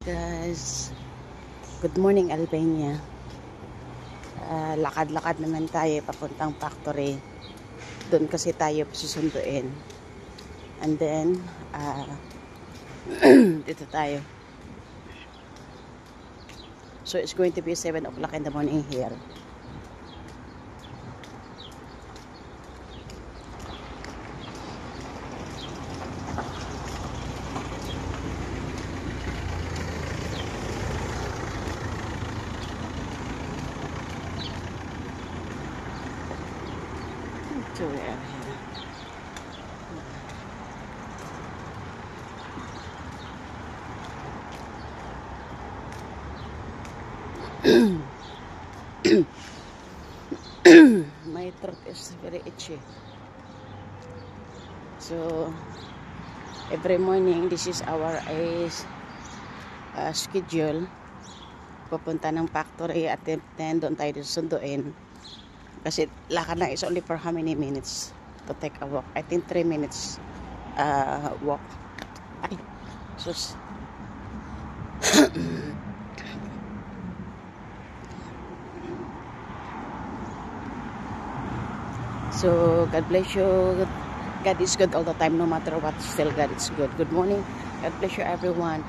Guys, good morning Albania. Lakad-lakad naman tayo papuntang factory. Doon kasi tayo susunduin. And then dito tayo. So it's going to be 7 o'clock in the morning here. So we are here. My throat is very itchy. So every morning this is our schedule. Pupunta ng factory at then doon tayo susunduin. Kasi lakad na is only for how many minutes to take a walk? I think 3 minutes walk. Ay, sus. So, God bless you. God is good all the time, no matter what. Still, God is good. Good morning. God bless you, everyone.